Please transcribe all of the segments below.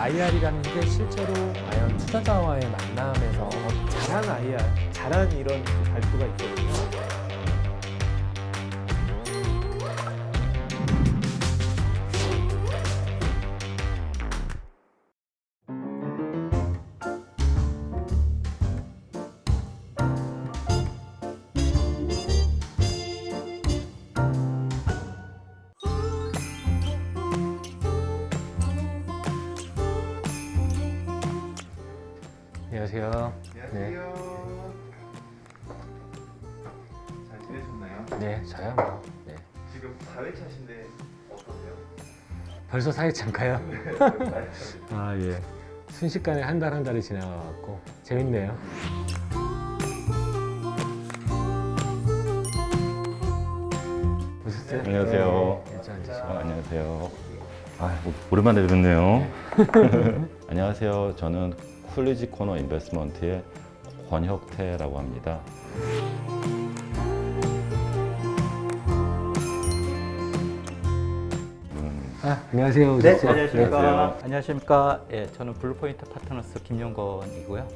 IR이라는 게 실제로 과연 투자자와의 만남에서 잘한 IR, 잘한 이런 발표가 있거든요. 안녕하세요. 안녕하세요. 잘 지내셨나요? 네, 저요 뭐. 네. 지금 4회차신데 어떠세요? 벌써 4회차인가요? 네, 아, 예. 순식간에 한 달 한 달이 지나가고 재밌네요. 오셨어요? 안녕하세요. 네, 좀 앉으시고. 안녕하세요. 오랜만에 뵙네요. 안녕하세요. 저는 쿨리지 코너 인베스트먼트의 권혁태라고 합니다. 안녕하세요. 네, 오셨어요? 안녕하십니까. 안녕하세요. 안녕하십니까. 예, 저는 블루포인트 파트너스 김용건이고요.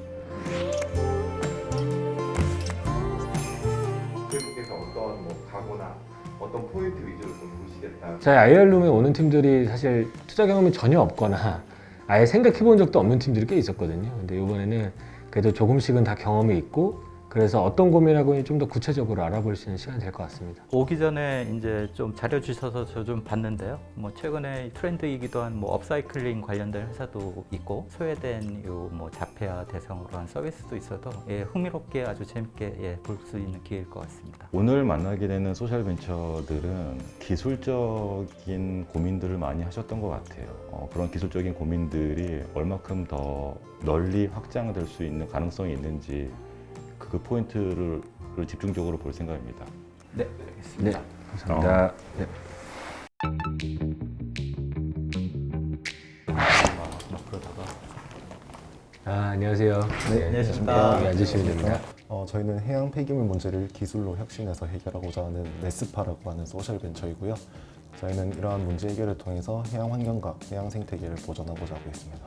대표님께서 어떤 각오나 어떤 포인트 위주로 좀 보시겠다. 저희 IR룸에 오는 팀들이 사실 투자 경험이 전혀 없거나 아예 생각해 본 적도 없는 팀들이 꽤 있었거든요. 근데 이번에는 그래도 조금씩은 다 경험이 있고 그래서 어떤 고민하고 좀 더 구체적으로 알아볼 수 있는 시간이 될 것 같습니다. 오기 전에 이제 좀 자료 주셔서 저 좀 봤는데요. 뭐 최근에 트렌드이기도 한 뭐 업사이클링 관련된 회사도 있고 소외된 요 뭐 자폐아 대상으로 한 서비스도 있어서 예, 흥미롭게 아주 재밌게 예, 볼 수 있는 기회일 것 같습니다. 오늘 만나게 되는 소셜 벤처들은 기술적인 고민들을 많이 하셨던 것 같아요. 그런 기술적인 고민들이 얼마큼 더 널리 확장될 수 있는 가능성이 있는지 그 포인트를 집중적으로 볼 생각입니다. 네, 알겠습니다. 감사합니다. 네. 막 그러다가 안녕하세요. 네, 안녕하십니까. 여기 앉으시면 됩니다. 저희는 해양 폐기물 문제를 기술로 혁신해서 해결하고자 하는 네스파라고 하는 소셜 벤처이고요. 저희는 이러한 문제 해결을 통해서 해양 환경과 해양 생태계를 보존하고자 하고 있습니다.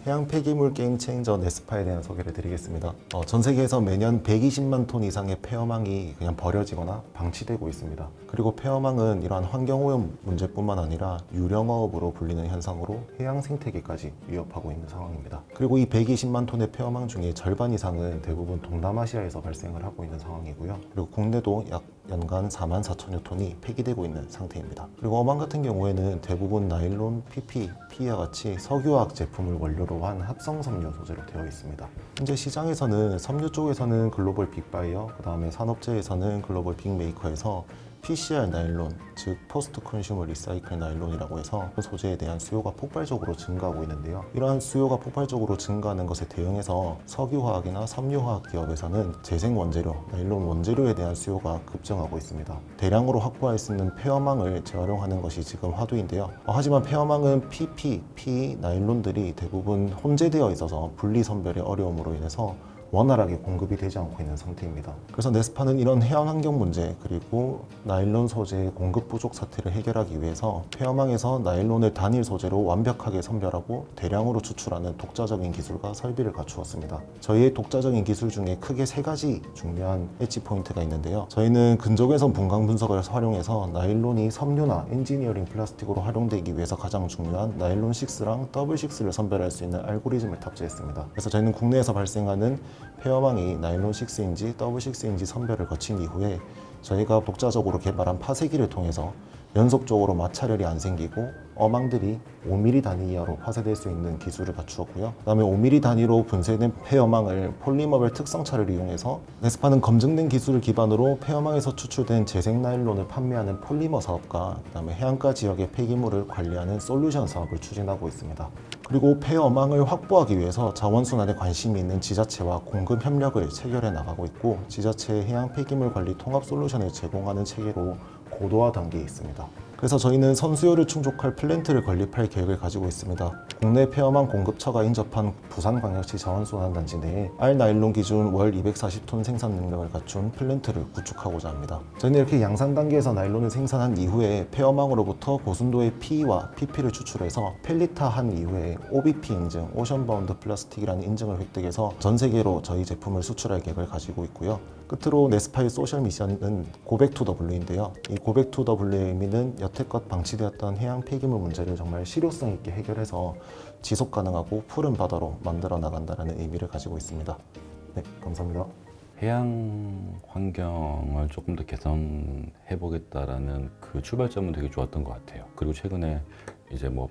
해양 폐기물 게임 체인저 네스파에 대한 소개를 드리겠습니다. 전 세계에서 매년 120만 톤 이상의 폐어망이 그냥 버려지거나 방치되고 있습니다. 그리고 폐어망은 이러한 환경오염 문제뿐만 아니라 유령어업으로 불리는 현상으로 해양 생태계까지 위협하고 있는 상황입니다. 그리고 이 120만 톤의 폐어망 중에 절반 이상은 대부분 동남아시아에서 발생을 하고 있는 상황이고요. 그리고 국내도 약 연간 4만 4천여 톤이 폐기되고 있는 상태입니다. 그리고 어망 같은 경우에는 대부분 나일론, PP, PE와 같이 석유화학 제품을 원료로 한 합성 섬유 소재로 되어 있습니다. 현재 시장에서는 섬유 쪽에서는 글로벌 빅바이어, 그 다음에 산업재에서는 글로벌 빅메이커에서 PCR 나일론, 즉 포스트 컨슈머 리사이클 나일론이라고 해서 그 소재에 대한 수요가 폭발적으로 증가하고 있는데요. 이러한 수요가 폭발적으로 증가하는 것에 대응해서 석유화학이나 섬유화학 기업에서는 재생 원재료, 나일론 원재료에 대한 수요가 급증하고 있습니다. 대량으로 확보할 수 있는 폐어망을 재활용하는 것이 지금 화두인데요. 하지만 폐어망은 PP, PE, 나일론들이 대부분 혼재되어 있어서 분리 선별의 어려움으로 인해서 원활하게 공급이 되지 않고 있는 상태입니다. 그래서 네스파는 이런 해양 환경 문제 그리고 나일론 소재의 공급 부족 사태를 해결하기 위해서 폐어망에서 나일론을 단일 소재로 완벽하게 선별하고 대량으로 추출하는 독자적인 기술과 설비를 갖추었습니다. 저희의 독자적인 기술 중에 크게 3가지 중요한 엣지 포인트가 있는데요. 저희는 근적외선 분광 분석을 활용해서 나일론이 섬유나 엔지니어링 플라스틱으로 활용되기 위해서 가장 중요한 나일론 6랑 더블 6를 선별할 수 있는 알고리즘을 탑재했습니다. 그래서 저희는 국내에서 발생하는 폐어망이 나일론 6인지 더블 6인지 선별을 거친 이후에 저희가 독자적으로 개발한 파쇄기를 통해서 연속적으로 마찰열이 안 생기고 어망들이 5mm 단위 이하로 파쇄될 수 있는 기술을 갖추었고요. 그 다음에 5mm 단위로 분쇄된 폐어망을 폴리머별 특성차를 이용해서 네스파는 검증된 기술을 기반으로 폐어망에서 추출된 재생 나일론을 판매하는 폴리머 사업과 그 다음에 해안가 지역의 폐기물을 관리하는 솔루션 사업을 추진하고 있습니다. 그리고 폐어망을 확보하기 위해서 자원순환에 관심이 있는 지자체와 공급 협력을 체결해 나가고 있고 지자체의 해양 폐기물 관리 통합 솔루션을 제공하는 체계로 고도화 단계에 있습니다. 그래서 저희는 선수요를 충족할 플랜트를 건립할 계획을 가지고 있습니다. 국내 폐업망 공급처가 인접한 부산광역시 자원순환단지 내에 알나일론 기준 월 240톤 생산 능력을 갖춘 플랜트를 구축하고자 합니다. 저희는 이렇게 양산 단계에서 나일론을 생산한 이후에 폐업망으로부터 고순도의 P와 PP를 추출해서 펠리타한 이후에 OBP 인증, 오션 바운드 플라스틱이라는 인증을 획득해서 전 세계로 저희 제품을 수출할 계획을 가지고 있고요. 끝으로 네스파의 소셜 미션은 고백 투 W인데요. 이 고백 투 W의 의미는 여태껏 방치되었던 해양 폐기물 문제를 정말 실효성 있게 해결해서 지속 가능하고 푸른 바다로 만들어 나간다는 의미를 가지고 있습니다. 네, 감사합니다. 해양 환경을 조금 더 개선해 보겠다라는 그 출발점은 되게 좋았던 것 같아요. 그리고 최근에 이제 뭐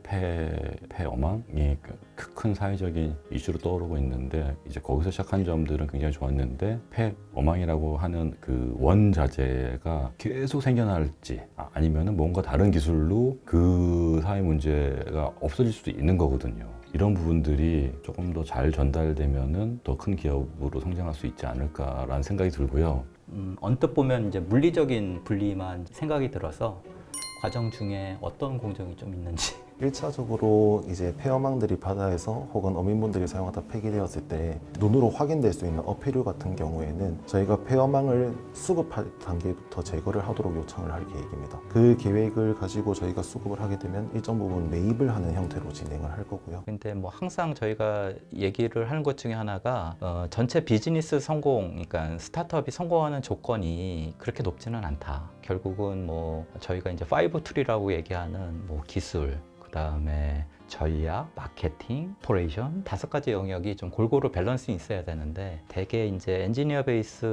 폐어망이 큰 사회적인 이슈로 떠오르고 있는데 이제 거기서 시작한 점들은 굉장히 좋았는데 폐어망이라고 하는 그 원자재가 계속 생겨날지 아니면은 뭔가 다른 기술로 그 사회 문제가 없어질 수도 있는 거거든요. 이런 부분들이 조금 더 잘 전달되면은 더 큰 기업으로 성장할 수 있지 않을까라는 생각이 들고요. 언뜻 보면 이제 물리적인 분리만 생각이 들어서 과정 중에 어떤 공정이 좀 있는지 1차적으로 이제 폐어망들이 바다에서 혹은 어민분들이 사용하다 폐기되었을 때 눈으로 확인될 수 있는 어패류 같은 경우에는 저희가 폐어망을 수급할 단계부터 제거를 하도록 요청을 할 계획입니다. 그 계획을 가지고 저희가 수급을 하게 되면 일정 부분 매입을 하는 형태로 진행을 할 거고요. 근데 뭐 항상 저희가 얘기를 하는 것 중에 하나가 전체 비즈니스 성공, 그러니까 스타트업이 성공하는 조건이 그렇게 높지는 않다. 결국은 뭐 저희가 이제 5트리라고 얘기하는 뭐 기술, 그다음에 전략, 마케팅, 오퍼레이션 5가지 영역이 좀 골고루 밸런스 있어야 되는데 대개 이제 엔지니어 베이스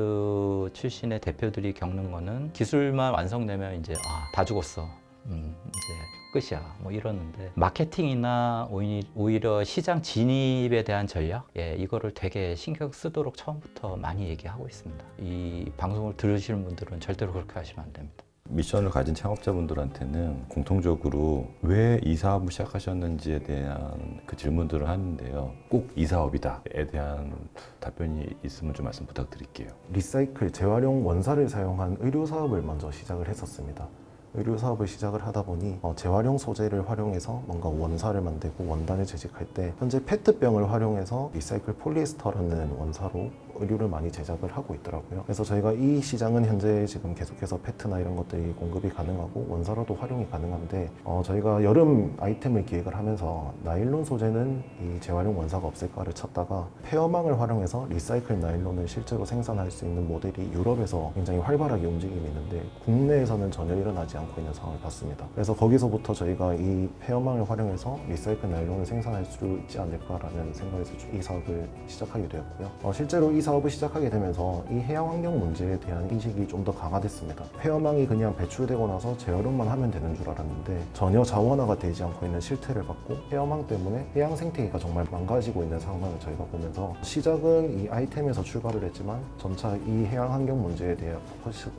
출신의 대표들이 겪는 거는 기술만 완성되면 이제 다 죽었어. 이제 끝이야. 뭐 이러는데 마케팅이나 오히려 시장 진입에 대한 전략, 이거를 되게 신경 쓰도록 처음부터 많이 얘기하고 있습니다. 이 방송을 들으시는 분들은 절대로 그렇게 하시면 안 됩니다. 미션을 가진 창업자분들한테는 공통적으로 왜 이 사업을 시작하셨는지에 대한 그 질문들을 하는데요. 꼭 이 사업이다에 대한 답변이 있으면 좀 말씀 부탁드릴게요. 리사이클, 재활용 원사를 사용한 의류 사업을 먼저 시작을 했었습니다. 의류 사업을 시작을 하다 보니 재활용 소재를 활용해서 뭔가 원사를 만들고 원단을 제작할 때 현재 페트병을 활용해서 리사이클 폴리에스터라는 원사로 의류를 많이 제작을 하고 있더라고요. 그래서 저희가 이 시장은 현재 지금 계속해서 페트나 이런 것들이 공급이 가능하고 원사로도 활용이 가능한데 저희가 여름 아이템을 기획을 하면서 나일론 소재는 이 재활용 원사가 없을까를 찾다가 폐어망을 활용해서 리사이클 나일론을 실제로 생산할 수 있는 모델이 유럽에서 굉장히 활발하게 움직임이 있는데 국내에서는 전혀 일어나지 않고 있는 상황을 봤습니다. 그래서 거기서부터 저희가 이 폐어망을 활용해서 리사이클 나일론을 생산할 수 있지 않을까라는 생각에서 이 사업을 시작하게 되었고요. 실제로 이 사업을 시작하게 되면서 이 해양 환경 문제에 대한 인식이 좀 더 강화됐습니다. 폐어망이 그냥 배출되고 나서 재활용만 하면 되는 줄 알았는데 전혀 자원화가 되지 않고 있는 실태를 봤고 폐어망 때문에 해양 생태계가 정말 망가지고 있는 상황을 저희가 보면서 시작은 이 아이템에서 출발을 했지만 점차 이 해양 환경 문제에 대한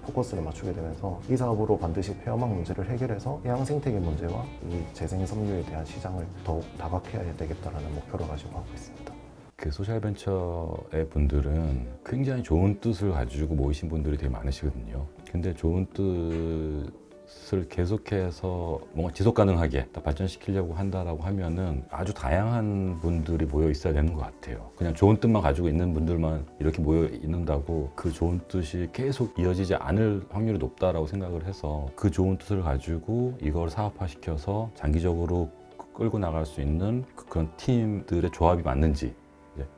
포커스를 맞추게 되면서 이 사업으로 반드시 폐어망 문제를 해결해서 해양 생태계 문제와 이 재생 섬유에 대한 시장을 더욱 다각해야 되겠다라는 목표를 가지고 하고 있습니다. 그 소셜벤처의 분들은 굉장히 좋은 뜻을 가지고 모이신 분들이 되게 많으시거든요. 근데 좋은 뜻을 계속해서 뭔가 지속 가능하게 발전시키려고 한다라고 하면은 아주 다양한 분들이 모여 있어야 되는 것 같아요. 그냥 좋은 뜻만 가지고 있는 분들만 이렇게 모여 있는다고 그 좋은 뜻이 계속 이어지지 않을 확률이 높다라고 생각을 해서 그 좋은 뜻을 가지고 이걸 사업화시켜서 장기적으로 끌고 나갈 수 있는 그런 팀들의 조합이 맞는지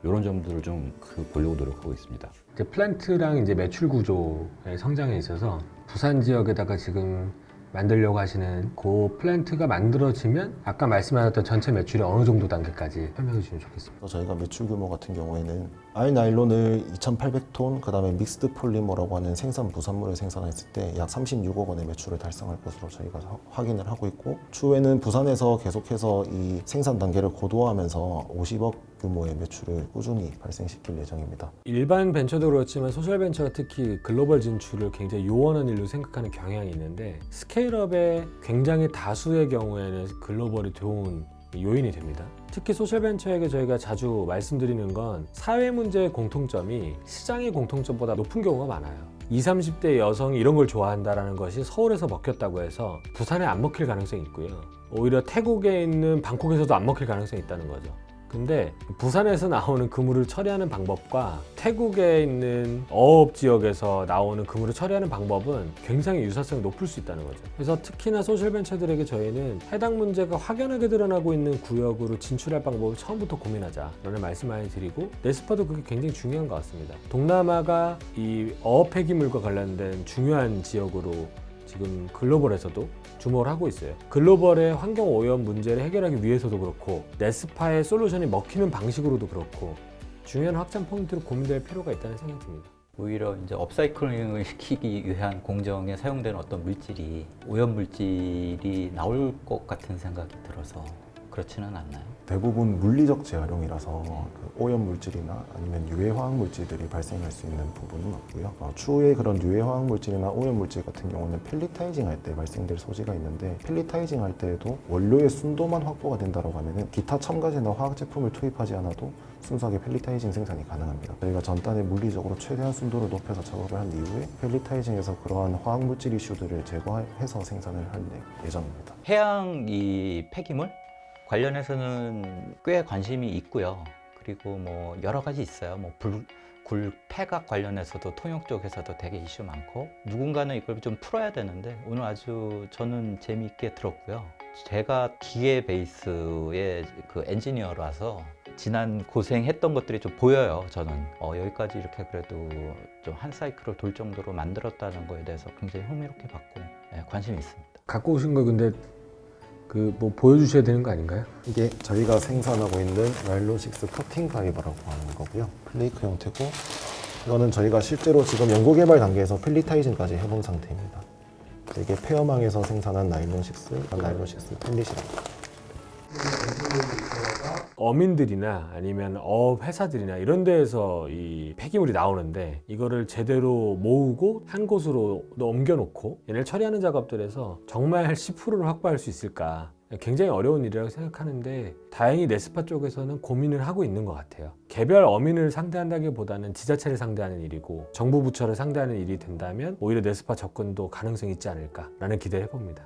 이런 점들을 좀 보려고 노력하고 있습니다. 이제 플랜트랑 이제 매출 구조의 성장에 있어서 부산 지역에다가 지금 만들려고 하시는 그 플랜트가 만들어지면 아까 말씀하셨던 전체 매출이 어느 정도 단계까지 설명해 주시면 좋겠습니다. 저희가 매출 규모 같은 경우에는 알나일론을 2,800톤, 그 다음에 믹스드 폴리머라고 하는 생산 부산물을 생산했을 때 약 36억 원의 매출을 달성할 것으로 저희가 확인을 하고 있고 추후에는 부산에서 계속해서 이 생산 단계를 고도화하면서 50억 규모의 매출을 꾸준히 발생시킬 예정입니다. 일반 벤처도 그렇지만 소셜 벤처가 특히 글로벌 진출을 굉장히 요원한 일로 생각하는 경향이 있는데 스케일업의 굉장히 다수의 경우에는 글로벌이 좋은 요인이 됩니다. 특히 소셜벤처에게 저희가 자주 말씀드리는 건 사회 문제의 공통점이 시장의 공통점보다 높은 경우가 많아요. 20, 30대 여성이 이런 걸 좋아한다라는 것이 서울에서 먹혔다고 해서 부산에 안 먹힐 가능성이 있고요. 오히려 태국에 있는 방콕에서도 안 먹힐 가능성이 있다는 거죠. 근데 부산에서 나오는 그물을 처리하는 방법과 태국에 있는 어업 지역에서 나오는 그물을 처리하는 방법은 굉장히 유사성이 높을 수 있다는 거죠. 그래서 특히나 소셜벤처들에게 저희는 해당 문제가 확연하게 드러나고 있는 구역으로 진출할 방법을 처음부터 고민하자라는 말씀 많이 드리고, 네스파도 그게 굉장히 중요한 것 같습니다. 동남아가 이 어업 폐기물과 관련된 중요한 지역으로 지금 글로벌에서도 주목을 하고 있어요. 글로벌의 환경 오염 문제를 해결하기 위해서도 그렇고, 네스파의 솔루션이 먹히는 방식으로도 그렇고 중요한 확장 포인트로 고민될 필요가 있다는 생각이 듭니다. 오히려 이제 업사이클링을 시키기 위한 공정에 사용되는 어떤 물질이 오염 물질이 나올 것 같은 생각이 들어서 그렇지는 않나요? 대부분 물리적 재활용이라서 그 오염 물질이나 아니면 유해 화학 물질들이 발생할 수 있는 부분은 없고요. 추후에 그런 유해 화학 물질이나 오염 물질 같은 경우는 펠리타이징 할 때 발생될 소지가 있는데, 펠리타이징 할 때에도 원료의 순도만 확보가 된다고 하면은 기타 첨가제나 화학 제품을 투입하지 않아도 순수하게 펠리타이징 생산이 가능합니다. 저희가 전단에 물리적으로 최대한 순도를 높여서 작업을 한 이후에 펠리타이징에서 그러한 화학 물질 이슈들을 제거해서 생산을 할 예정입니다. 해양 이 폐기물 관련해서는 꽤 관심이 있고요. 그리고 뭐 여러 가지 있어요. 뭐 굴 폐각 관련해서도 통역 쪽에서도 되게 이슈 많고, 누군가는 이걸 좀 풀어야 되는데 오늘 아주 저는 재미있게 들었고요. 제가 기계 베이스의 그 엔지니어라서 지난 고생했던 것들이 좀 보여요. 저는 여기까지 이렇게 그래도 좀 한 사이클을 돌 정도로 만들었다는 거에 대해서 굉장히 흥미롭게 봤고, 관심이 있습니다. 갖고 오신 거 근데 그 뭐 보여주셔야 되는 거 아닌가요? 이게 저희가 생산하고 있는 나일론6 커팅 파이버라고 하는 거고요. 플레이크 형태고, 이거는 저희가 실제로 지금 연구 개발 단계에서 펠리타이징까지 해본 상태입니다. 이게 폐어망에서 생산한 나일론6 펠릿이랍니다. 어민들이나 아니면 어업 회사들이나 이런 데에서 이 폐기물이 나오는데, 이거를 제대로 모으고 한 곳으로 옮겨놓고 얘를 처리하는 작업들에서 정말 10%를 확보할 수 있을까, 굉장히 어려운 일이라고 생각하는데, 다행히 네스파 쪽에서는 고민을 하고 있는 것 같아요. 개별 어민을 상대한다기보다는 지자체를 상대하는 일이고 정부 부처를 상대하는 일이 된다면 오히려 네스파 접근도 가능성이 있지 않을까라는 기대를 해봅니다.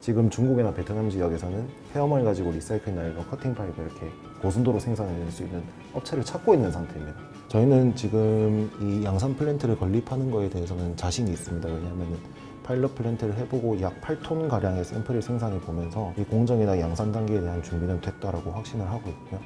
지금 중국이나 베트남 지역에서는 폐어망을 가지고 리사이클 나일론 커팅 파이버 이렇게 고순도로 생산해낼 수 있는 업체를 찾고 있는 상태입니다. 저희는 지금 이 양산 플랜트를 건립하는 거에 대해서는 자신이 있습니다. 왜냐하면 파일럿 플랜트를 해보고 약 8톤 가량의 샘플을 생산해 보면서 이 공정이나 양산 단계에 대한 준비는 됐다라고 확신을 하고 있고요.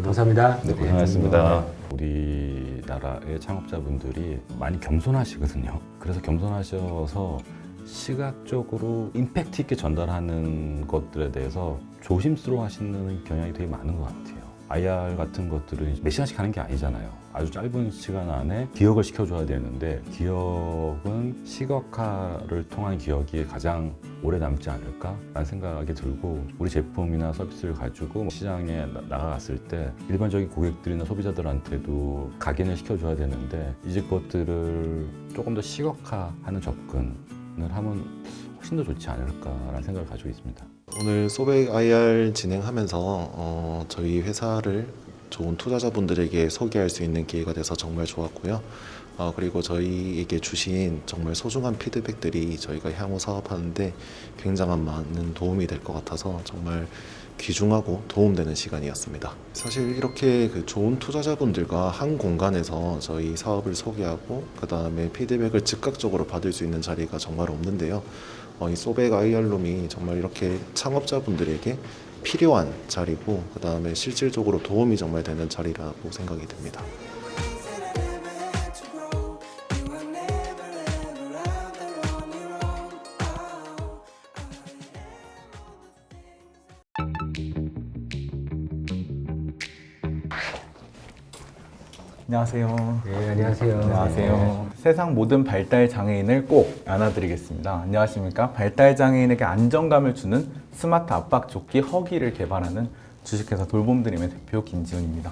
감사합니다. 네, 고생하셨습니다. 우리나라의 창업자분들이 많이 겸손하시거든요. 그래서 겸손하셔서 시각적으로 임팩트 있게 전달하는 것들에 대해서 조심스러워 하시는 경향이 되게 많은 것 같아요. IR 같은 것들은 몇 시간씩 하는 게 아니잖아요. 아주 짧은 시간 안에 기억을 시켜줘야 되는데, 기억은 시각화를 통한 기억이 가장 오래 남지 않을까라는 생각이 들고, 우리 제품이나 서비스를 가지고 시장에 나가갔을 때 일반적인 고객들이나 소비자들한테도 각인을 시켜줘야 되는데, 이제 그것들을 조금 더 시각화하는 접근을 하면 훨씬 더 좋지 않을까라는 생각을 가지고 있습니다. 오늘 소백 IR 진행하면서 저희 회사를 좋은 투자자분들에게 소개할 수 있는 기회가 돼서 정말 좋았고요. 그리고 저희에게 주신 정말 소중한 피드백들이 저희가 향후 사업하는데 굉장한 많은 도움이 될 것 같아서 정말 귀중하고 도움되는 시간이었습니다. 사실 이렇게 그 좋은 투자자분들과 한 공간에서 저희 사업을 소개하고 그 다음에 피드백을 즉각적으로 받을 수 있는 자리가 정말 없는데요. 이 소백 IR룸이 정말 이렇게 창업자분들에게 필요한 자리고, 그 다음에 실질적으로 도움이 정말 되는 자리라고 생각이 듭니다. 안녕하세요. 네, 안녕하세요. 안녕하세요. 세상 모든 발달 장애인을 꼭 안아드리겠습니다. 안녕하십니까? 발달 장애인에게 안정감을 주는 스마트 압박 조끼 허기를 개발하는 주식회사 돌봄드림의 대표 김지훈입니다.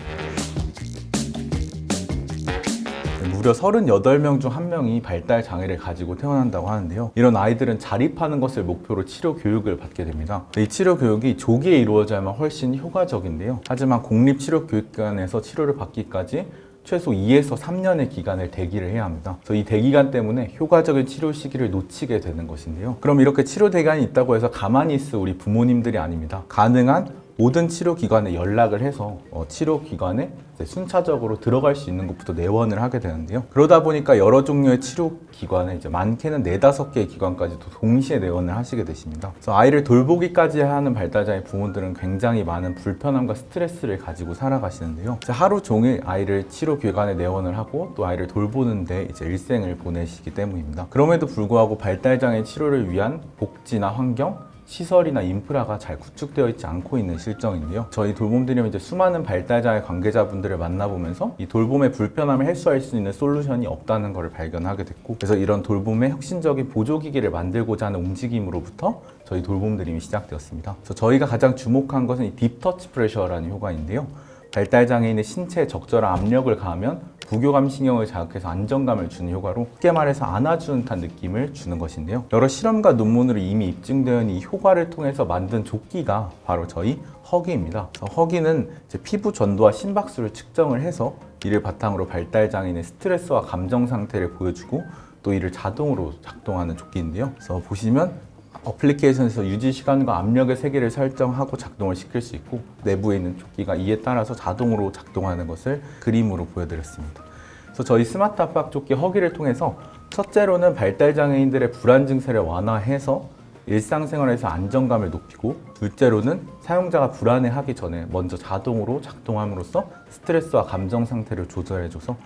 무려 38명 중 1명이 발달 장애를 가지고 태어난다고 하는데요. 이런 아이들은 자립하는 것을 목표로 치료 교육을 받게 됩니다. 이 치료 교육이 조기에 이루어져야만 훨씬 효과적인데요. 하지만 공립치료교육관에서 치료를 받기까지 최소 2에서 3년의 기간을 대기를 해야 합니다. 그래서 이 대기간 때문에 효과적인 치료 시기를 놓치게 되는 것인데요. 그럼 이렇게 치료 대기간이 있다고 해서 가만히 있을 우리 부모님들이 아닙니다. 가능한 모든 치료 기관에 연락을 해서 치료 기관에 이제 순차적으로 들어갈 수 있는 것부터 내원을 하게 되는데요. 그러다 보니까 여러 종류의 치료 기관에 이제 많게는 4-5개의 기관까지도 동시에 내원을 하시게 되십니다. 그래서 아이를 돌보기까지 하는 발달장애 부모들은 굉장히 많은 불편함과 스트레스를 가지고 살아가시는데요. 하루 종일 아이를 치료 기관에 내원을 하고 또 아이를 돌보는데 이제 일생을 보내시기 때문입니다. 그럼에도 불구하고 발달장애 치료를 위한 복지나 환경, 시설이나 인프라가 잘 구축되어 있지 않고 있는 실정인데요. 저희 돌봄드림은 이제 수많은 발달장애 관계자분들을 만나보면서 이 돌봄의 불편함을 해소할 수 있는 솔루션이 없다는 것을 발견하게 됐고, 그래서 이런 돌봄의 혁신적인 보조기기를 만들고자 하는 움직임으로부터 저희 돌봄드림이 시작되었습니다. 그래서 저희가 가장 주목한 것은 이 딥터치 프레셔라는 효과인데요. 발달장애인의 신체에 적절한 압력을 가하면 부교감 신경을 자극해서 안정감을 주는 효과로, 쉽게 말해서 안아주는 듯한 느낌을 주는 것인데요. 여러 실험과 논문으로 이미 입증되어 있는 이 효과를 통해서 만든 조끼가 바로 저희 허기입니다. 허기는 이제 피부 전도와 심박수를 측정을 해서 이를 바탕으로 발달장애인의 스트레스와 감정 상태를 보여주고 또 이를 자동으로 작동하는 조끼인데요. 그래서 보시면 어플리케이션에서 유지 시간과 압력의 세계를 설정하고 작동을 시킬 수 있고, 내부에 있는 조끼가 이에 따라서 자동으로 작동하는 것을 그림으로 보여드렸습니다. 그래서 저희 스마트 압박 조끼 허기를 통해서 첫째로는 발달장애인들의 불안 증세를 완화해서 일상생활에서 안정감을 높이고, 둘째로는 사용자가 불안해하기 전에 먼저 자동으로 작동함으로써 스트레스와 감정 상태를 조절해줘서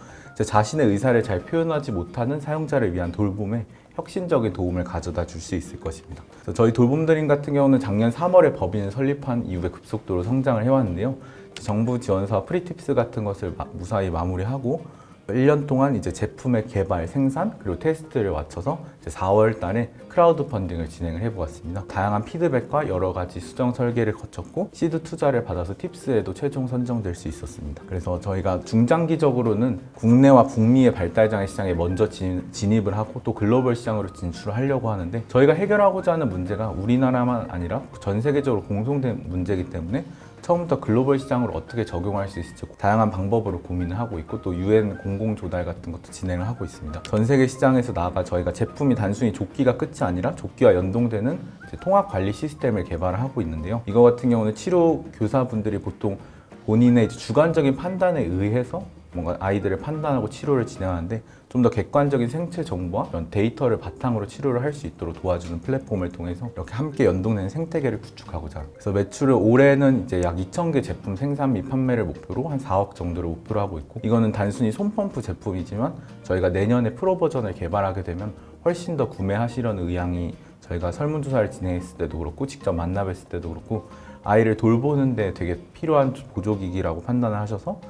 자신의 의사를 잘 표현하지 못하는 사용자를 위한 돌봄에 혁신적인 도움을 가져다 줄 수 있을 것입니다. 그래서 저희 돌봄드림 같은 경우는 작년 3월에 법인을 설립한 이후에 급속도로 성장을 해왔는데요. 정부 지원사와 프리팁스 같은 것을 무사히 마무리하고 1년 동안 이제 제품의 개발, 생산, 그리고 테스트를 마쳐서 이제 4월 달에 크라우드 펀딩을 진행을 해보았습니다. 다양한 피드백과 여러 가지 수정 설계를 거쳤고 시드 투자를 받아서 팁스에도 최종 선정될 수 있었습니다. 그래서 저희가 중장기적으로는 국내와 북미의 발달장애 시장에 먼저 진입을 하고 또 글로벌 시장으로 진출을 하려고 하는데, 저희가 해결하고자 하는 문제가 우리나라만 아니라 전 세계적으로 공통된 문제이기 때문에 처음부터 글로벌 시장으로 어떻게 적용할 수 있을지 다양한 방법으로 고민을 하고 있고, 또 UN 공공 조달 같은 것도 진행을 하고 있습니다. 전 세계 시장에서 나아가 저희가 제품이 단순히 조끼가 끝이 아니라 조끼와 연동되는 통합 관리 시스템을 개발을 하고 있는데요. 이거 같은 경우는 치료 교사분들이 보통 본인의 주관적인 판단에 의해서 뭔가 아이들을 판단하고 치료를 진행하는데, 좀 더 객관적인 생체 정보와 이런 데이터를 바탕으로 치료를 할 수 있도록 도와주는 플랫폼을 통해서 이렇게 함께 연동되는 생태계를 구축하고자 합니다. 그래서 매출을 올해는 이제 약 2,000개 제품 생산 및 판매를 목표로 한 4억 정도를 목표로 하고 있고, 이거는 단순히 손펌프 제품이지만 저희가 내년에 프로 버전을 개발하게 되면 훨씬 더 구매하시려는 의향이, 저희가 설문조사를 진행했을 때도 그렇고 직접 만나뵀을 때도 그렇고 아이를 돌보는데 되게 필요한 보조기기라고 판단을 하셔서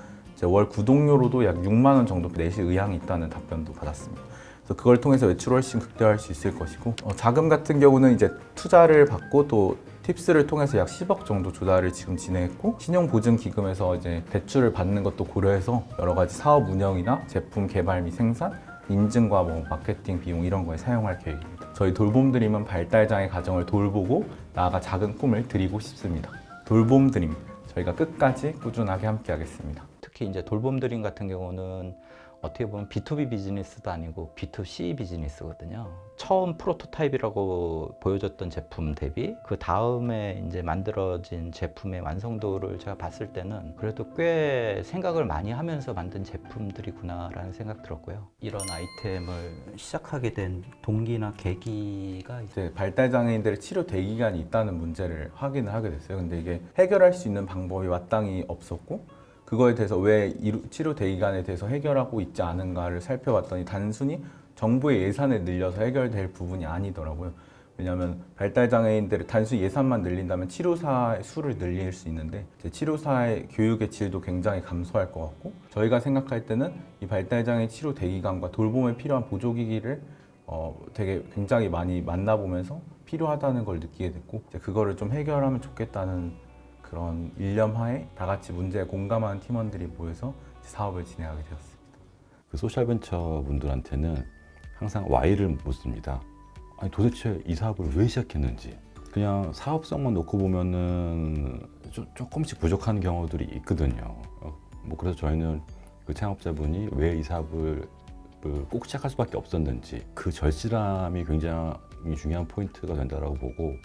월 구독료로도 약 6만 원 정도 내실 의향이 있다는 답변도 받았습니다. 그래서 그걸 통해서 매출을 훨씬 극대화할 수 있을 것이고, 자금 같은 경우는 이제 투자를 받고 또 팁스를 통해서 약 10억 정도 조달을 지금 진행했고, 신용보증기금에서 이제 대출을 받는 것도 고려해서 여러 가지 사업 운영이나 제품 개발 및 생산, 인증과 마케팅 비용 이런 거에 사용할 계획입니다. 저희 돌봄드림은 발달장애 가정을 돌보고 나아가 작은 꿈을 드리고 싶습니다. 돌봄드림, 저희가 끝까지 꾸준하게 함께 하겠습니다. 특히 이제 돌봄드림 같은 경우는 어떻게 보면 B2B 비즈니스도 아니고 B2C 비즈니스거든요. 처음 프로토타입이라고 보여줬던 제품 대비 그 다음에 이제 만들어진 제품의 완성도를 제가 봤을 때는 그래도 꽤 생각을 많이 하면서 만든 제품들이구나라는 생각 들었고요. 이런 아이템을 시작하게 된 동기나 계기가 이제 발달장애인들의 치료 대기간이 있다는 문제를 확인을 하게 됐어요. 근데 이게 해결할 수 있는 방법이 마땅히 없었고, 그거에 대해서 왜 치료 대기간에 대해서 해결하고 있지 않은가를 살펴봤더니 단순히 정부의 예산을 늘려서 해결될 부분이 아니더라고요. 왜냐하면 발달장애인들을 단순히 예산만 늘린다면 치료사의 수를 늘릴 수 있는데 치료사의 교육의 질도 굉장히 감소할 것 같고, 저희가 생각할 때는 이 발달장애 치료 대기간과 돌봄에 필요한 보조기기를 되게 굉장히 많이 만나보면서 필요하다는 걸 느끼게 됐고, 그거를 좀 해결하면 좋겠다는 그런 일념하에 다 같이 문제에 공감하는 팀원들이 모여서 사업을 진행하게 되었습니다. 그 소셜벤처 분들한테는 항상 Y를 묻습니다. 아니 도대체 이 사업을 왜 시작했는지. 그냥 사업성만 놓고 보면은 조금씩 부족한 경우들이 있거든요. 그래서 저희는 그 창업자분이 왜 이 사업을 꼭 시작할 수밖에 없었는지, 그 절실함이 굉장히 중요한 포인트가 된다고 보고,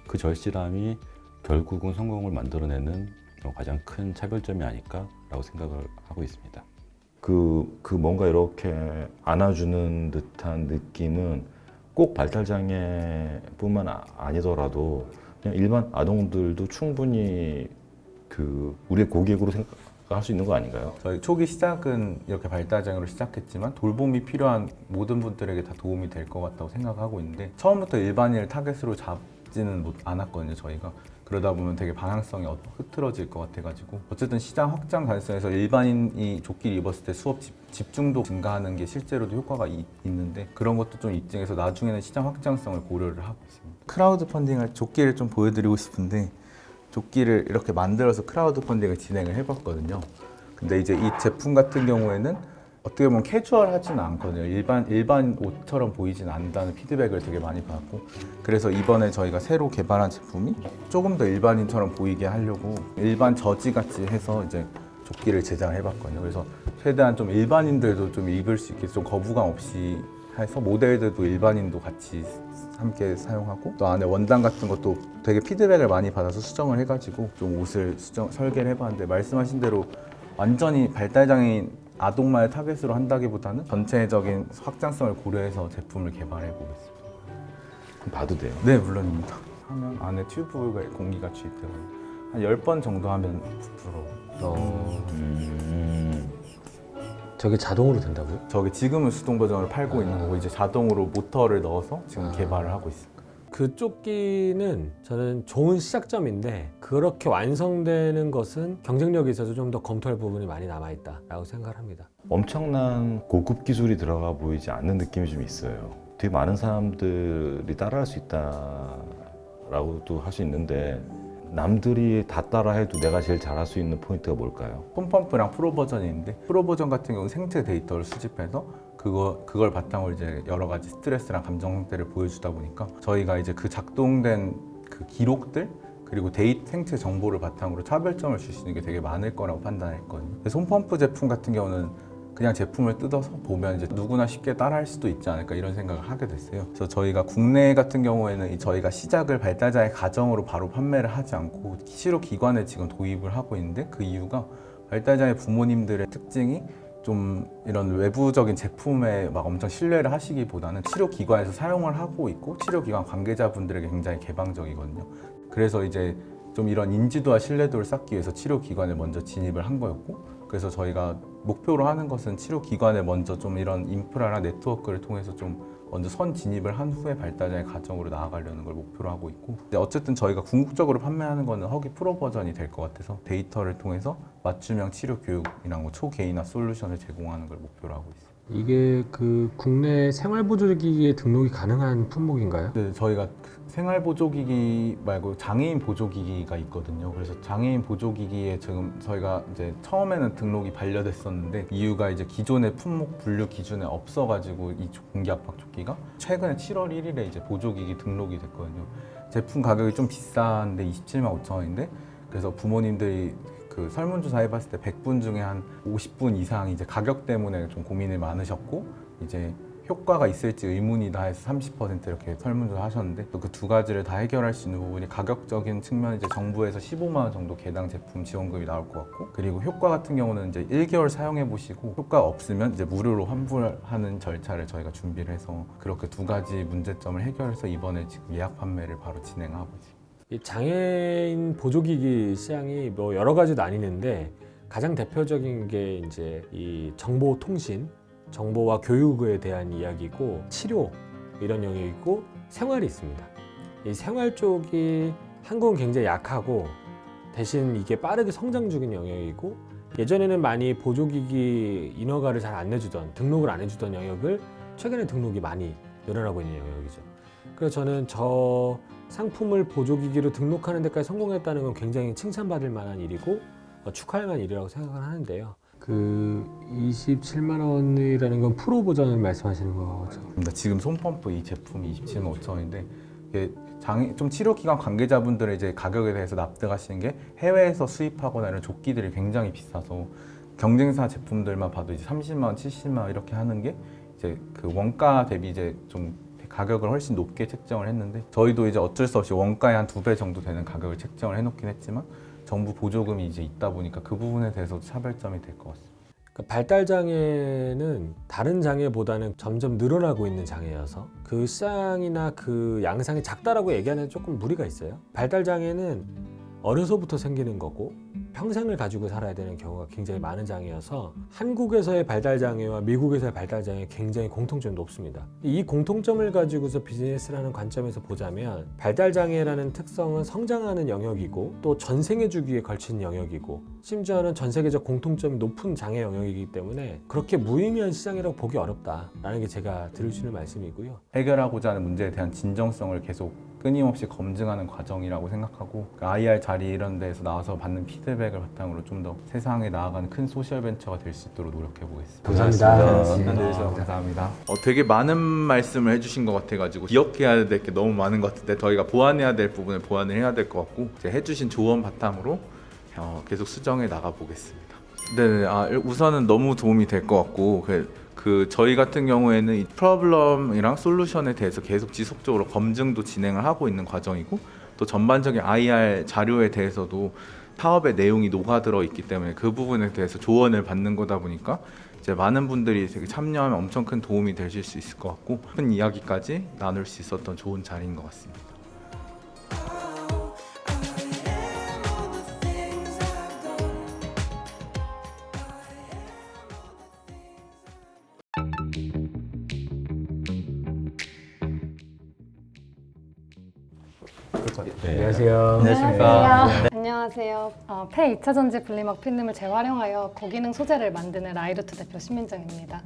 그 절실함이 결국은 성공을 만들어내는 가장 큰 차별점이 아닐까라고 생각을 하고 있습니다. 그 뭔가 이렇게 안아주는 듯한 느낌은 꼭 발달장애뿐만 아니더라도 그냥 일반 아동들도 충분히 우리의 고객으로 생각할 수 있는 거 아닌가요? 저희 초기 시작은 이렇게 발달장애로 시작했지만 돌봄이 필요한 모든 분들에게 다 도움이 될 것 같다고 생각하고 있는데, 처음부터 일반인을 타겟으로 잡지는 않았거든요, 저희가. 그러다 보면 되게 방향성이 흐트러질 것 같아가지고, 어쨌든 시장 확장 관점에서 일반인이 조끼를 입었을 때 수업 집중도 증가하는 게 실제로도 효과가 있는데, 그런 것도 좀 입증해서 나중에는 시장 확장성을 고려를 하고 있습니다. 크라우드 펀딩할 조끼를 좀 보여드리고 싶은데, 조끼를 이렇게 만들어서 크라우드 펀딩을 진행을 해봤거든요. 근데 이제 이 제품 같은 경우에는 어떻게 보면 캐주얼하지는 않거든요. 일반 옷처럼 보이진 않는다는 피드백을 되게 많이 받고, 그래서 이번에 저희가 새로 개발한 제품이 조금 더 일반인처럼 보이게 하려고 일반 저지같이 해서 이제 조끼를 제작을 해봤거든요. 그래서 최대한 좀 일반인들도 좀 입을 수 있게 좀 거부감 없이 해서 모델들도 일반인도 같이 함께 사용하고, 또 안에 원단 같은 것도 되게 피드백을 많이 받아서 수정을 해가지고 좀 옷을 설계를 해봤는데, 말씀하신 대로 완전히 발달장애인 아동만을 타겟으로 한다기보다는 전체적인 확장성을 고려해서 제품을 개발해 보겠습니다. 그럼 봐도 돼요? 네, 물론입니다. 하면 안에 튜브가 공기가 주입되고 한 10번 정도 하면 부풀어. 저게 자동으로 된다고요? 저게 지금은 수동 버전을 팔고 있는 거고, 이제 자동으로 모터를 넣어서 지금 개발을 하고 있습니다. 그 조끼는 저는 좋은 시작점인데, 그렇게 완성되는 것은 경쟁력에 있어서 좀 더 검토할 부분이 많이 남아있다라고 생각을 합니다. 엄청난 고급 기술이 들어가 보이지 않는 느낌이 좀 있어요. 되게 많은 사람들이 따라할 수 있다라고도 할 수 있는데, 남들이 다 따라해도 내가 제일 잘할 수 있는 포인트가 뭘까요? 폼펌프랑 프로 버전이 있는데, 프로 버전 같은 경우는 생체 데이터를 수집해서 그걸 바탕으로 이제 여러 가지 스트레스랑 감정 상태를 보여주다 보니까, 저희가 이제 그 작동된 그 기록들 그리고 생체 정보를 바탕으로 차별점을 줄 수 있는 게 되게 많을 거라고 판단했거든요. 손펌프 제품 같은 경우는 그냥 제품을 뜯어서 보면 이제 누구나 쉽게 따라할 수도 있지 않을까 이런 생각을 하게 됐어요. 그래서 저희가 국내 같은 경우에는 저희가 시작을 발달장애 가정으로 바로 판매를 하지 않고 치료기관에 지금 도입을 하고 있는데, 그 이유가 발달장애 부모님들의 특징이 좀 이런 외부적인 제품에 막 엄청 신뢰를 하시기보다는 치료기관에서 사용을 하고 있고 치료기관 관계자분들에게 굉장히 개방적이거든요. 그래서 이제 좀 이런 인지도와 신뢰도를 쌓기 위해서 치료기관에 먼저 진입을 한 거였고, 그래서 저희가 목표로 하는 것은 치료기관에 먼저 좀 이런 인프라랑 네트워크를 통해서 좀 먼저 선 진입을 한 후에 발달장애 가정으로 나아가려는 걸 목표로 하고 있고, 어쨌든 저희가 궁극적으로 판매하는 거는 허기 프로 버전이 될 것 같아서 데이터를 통해서 맞춤형 치료 교육이랑 뭐 초개인화 솔루션을 제공하는 걸 목표로 하고 있습니다. 이게 그 국내 생활보조기기에 등록이 가능한 품목인가요? 네, 저희가 생활보조기기 말고 장애인 보조기기가 있거든요. 그래서 장애인 보조기기에 지금 저희가 이제 처음에는 등록이 반려됐었는데, 이유가 이제 기존의 품목 분류 기준에 없어가지고 이 공기 압박 조끼가 최근에 7월 1일에 이제 보조기기 등록이 됐거든요. 제품 가격이 좀 비싼데 27만 5천 원인데, 그래서 부모님들이 그 설문조사 해봤을 때 100분 중에 한 50분 이상이 이제 가격 때문에 좀 고민이 많으셨고, 이제 효과가 있을지 의문이다 해서 30% 이렇게 설문조사 하셨는데, 또 그 두 가지를 다 해결할 수 있는 부분이 가격적인 측면, 이제 정부에서 15만 원 정도 개당 제품 지원금이 나올 것 같고, 그리고 효과 같은 경우는 이제 1개월 사용해 보시고 효과 없으면 이제 무료로 환불하는 절차를 저희가 준비를 해서 그렇게 두 가지 문제점을 해결해서 이번에 지금 예약 판매를 바로 진행하고 있습니다. 이 장애인 보조기기 시장이 뭐 여러 가지 나뉘는데, 가장 대표적인 게 이제 이 정보통신, 정보와 교육에 대한 이야기고, 치료 이런 영역이고, 생활이 있습니다. 이 생활 쪽이 한국은 굉장히 약하고, 대신 이게 빠르게 성장 중인 영역이고, 예전에는 많이 보조기기 인허가를 잘 안 내주던, 등록을 안 해주던 영역을 최근에 등록이 많이 늘어나고 있는 영역이죠. 그래서 저는 저 상품을 보조기기로 등록하는 데까지 성공했다는 건 굉장히 칭찬받을 만한 일이고 축하할 만한 일이라고 생각을 하는데요. 그 27만 원이라는 건 프로 버전을 말씀하시는 거죠? 지금 손펌프 이 제품이 27만 5천 원인데, 이게 좀 치료기관 관계자분들의 이제 가격에 대해서 납득하시는 게, 해외에서 수입하거나 이런 조끼들이 굉장히 비싸서 경쟁사 제품들만 봐도 이제 30만 원, 70만 원 이렇게 하는 게 이제 그 원가 대비 이제 좀 가격을 훨씬 높게 책정을 했는데 저희도 이제 어쩔 수 없이 원가의 한 2배 정도 되는 가격을 책정을 해놓긴 했지만 정부 보조금이 이제 있다 보니까 그 부분에 대해서도 차별점이 될 것 같습니다. 그러니까 발달 장애는 다른 장애보다는 점점 늘어나고 있는 장애여서 그 시장이나 그 양상이 작다라고 얘기하는 조금 무리가 있어요. 발달 장애는 어려서부터 생기는 거고 평생을 가지고 살아야 되는 경우가 굉장히 많은 장애여서 한국에서의 발달 장애와 미국에서의 발달 장애 굉장히 공통점이 높습니다. 이 공통점을 가지고서 비즈니스라는 관점에서 보자면 발달 장애라는 특성은 성장하는 영역이고 또 전생애 주기에 걸친 영역이고 심지어는 전 세계적 공통점이 높은 장애 영역이기 때문에 그렇게 무의미한 시장이라고 보기 어렵다라는 게 제가 드릴 수 있는 말씀이고요. 해결하고자 하는 문제에 대한 진정성을 계속 끊임없이 검증하는 과정이라고 생각하고 IR 자리 이런 데에서 나와서 받는 피드백을 바탕으로 좀 더 세상에 나아가는 큰 소셜 벤처가 될 수 있도록 노력해 보겠습니다. 감사합니다. 시간 내주셔서 감사합니다. 되게 많은 말씀을 해주신 것 같아가지고 기억해야 될 게 너무 많은 것 같은데 저희가 보완해야 될 부분을 보완을 해야 될 것 같고 이제 해주신 조언 바탕으로 계속 수정해 나가 보겠습니다. 네, 우선은 너무 도움이 될 것 같고 그 저희 같은 경우에는 이 프로블럼이랑 솔루션에 대해서 계속 지속적으로 검증도 진행을 하고 있는 과정이고 또 전반적인 IR 자료에 대해서도 사업의 내용이 녹아들어 있기 때문에 그 부분에 대해서 조언을 받는 거다 보니까 이제 많은 분들이 되게 참여하면 엄청 큰 도움이 되실 수 있을 것 같고 큰 이야기까지 나눌 수 있었던 좋은 자리인 것 같습니다. 안녕하세요. 안녕하세요. 안녕하세요. 폐 2차 전지 분리막 필름을 재활용하여 고기능 소재를 만드는 라이루트 대표 신민정입니다.